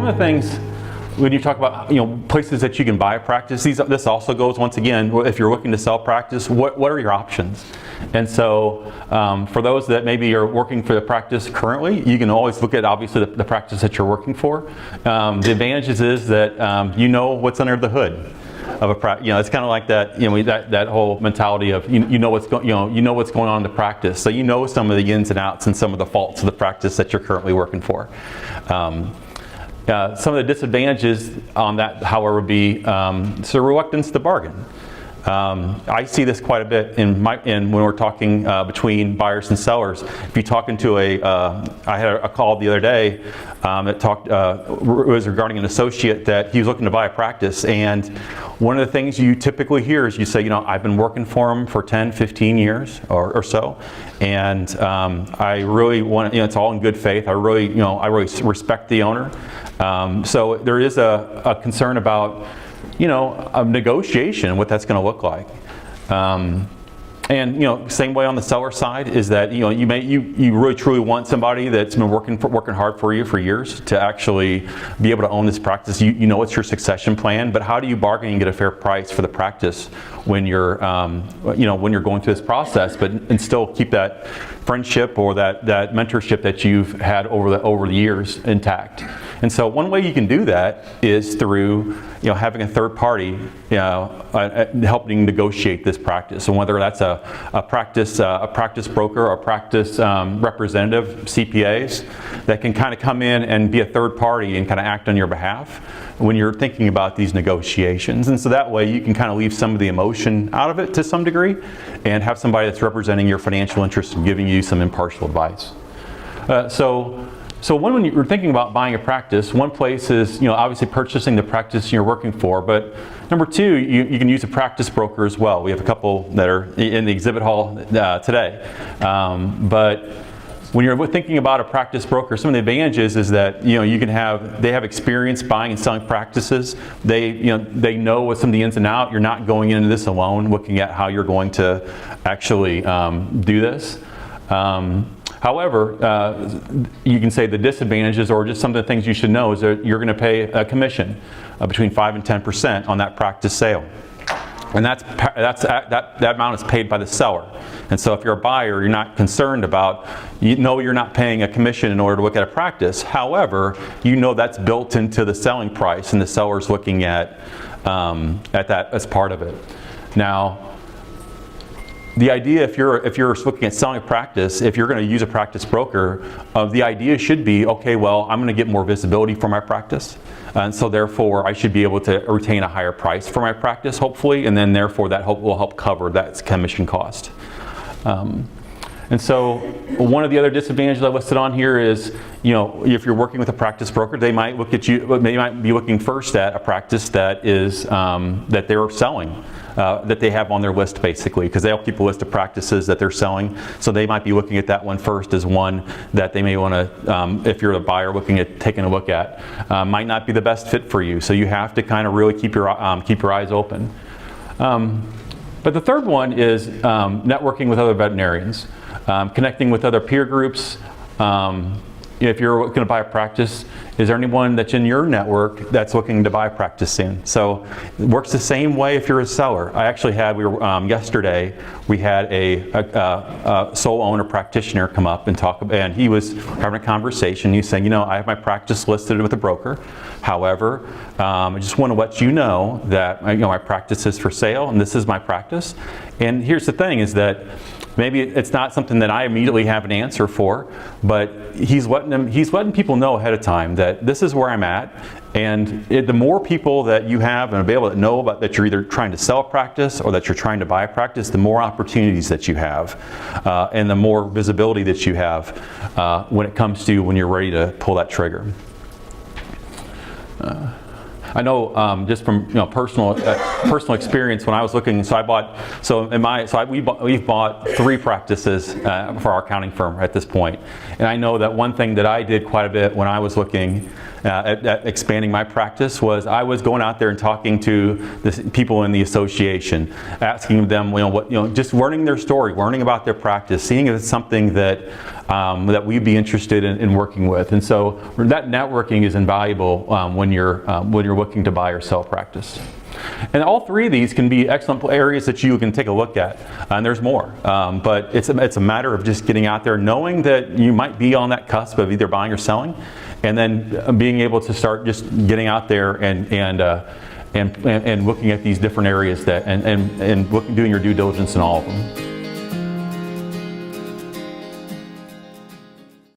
of the things when you talk about places that you can buy a practice, this also goes, once again, if you're looking to sell practice, what are your options? And so for those that maybe are working for the practice currently, you can always look at obviously the practice that you're working for. The advantages is that you know what's under the hood of a practice. It's kind of like that, that whole mentality of you know what's going on in the practice, so you know some of the ins and outs and some of the faults of the practice that you're currently working for. Some of the disadvantages on that, however, would be so reluctance to bargain. I see this quite a bit when we're talking between buyers and sellers. If you're talking to I had a call the other day that was regarding an associate that he was looking to buy a practice, and one of the things you typically hear is you say, I've been working for him for 10, 15 years or so, and I really want, it's all in good faith. I really respect the owner. So there is a concern about a negotiation, what that's going to look like. And same way on the seller side is that you really truly want somebody that's been working hard for you for years to actually be able to own this practice. You know it's your succession plan, but how do you bargain and get a fair price for the practice when you're when you're going through this process, and still keep that friendship or that mentorship that you've had over the years intact. And so one way you can do that is through having a third party helping negotiate this practice, and whether that's a practice broker or practice representative, CPAs, that can kind of come in and be a third party and kind of act on your behalf when you're thinking about these negotiations. And so that way you can kind of leave some of the emotion out of it to some degree and have somebody that's representing your financial interests and giving you some impartial advice. So when you're thinking about buying a practice, one place is obviously purchasing the practice you're working for, but number two, you can use a practice broker as well. We have a couple that are in the exhibit hall today. But when you're thinking about a practice broker, some of the advantages is that they have experience buying and selling practices. They know what some of the ins and outs. You're not going into this alone, looking at how you're going to actually do this. However, you can say the disadvantages, or just some of the things you should know, is that you're going to pay a commission between 5 and 10% on that practice sale, and that amount is paid by the seller. And so if you're a buyer, you're not concerned about, you're not paying a commission in order to look at a practice. However, that's built into the selling price, and the seller's looking at that as part of it. Now, the idea, if you're looking at selling a practice, if you're going to use a practice broker, the idea should be, okay, well, I'm going to get more visibility for my practice, and so therefore I should be able to retain a higher price for my practice, hopefully, and then therefore that will help cover that commission cost. And so one of the other disadvantages I listed on here is, if you're working with a practice broker, they might be looking first at a practice that is that they're selling. That they have on their list, basically, because they'll keep a list of practices that they're selling. So they might be looking at that one first as one that they may want to, if you're a buyer looking at taking a look at, might not be the best fit for you. So you have to kind of really keep your eyes open. But the third one is networking with other veterinarians, connecting with other peer groups. If you're looking to buy a practice, is there anyone that's in your network that's looking to buy a practice soon? So it works the same way if you're a seller. Yesterday we had a sole owner practitioner come up and talk, and he was having a conversation. He's saying, I have my practice listed with a broker. However, I just want to let you know that my practice is for sale, and this is my practice. And here's the thing: is that maybe it's not something that I immediately have an answer for, but he's letting people know ahead of time that this is where I'm at, and the more people that you have and be able to know about that you're either trying to sell a practice or that you're trying to buy a practice, the more opportunities that you have, and the more visibility that you have when it comes to when you're ready to pull that trigger. I know just from personal experience, when I was looking, we've bought 3 practices for our accounting firm at this point, and I know that one thing that I did quite a bit when I was looking at expanding my practice was I was going out there and talking to the people in the association, asking them just learning their story, learning about their practice, seeing if it's something that that we'd be interested in working with. And so that networking is invaluable when you're looking to buy or sell practice. And all three of these can be excellent areas that you can take a look at, and there's more. But it's a matter of just getting out there, knowing that you might be on that cusp of either buying or selling, and then being able to start just getting out there and looking at these different areas that and doing your due diligence in all of them.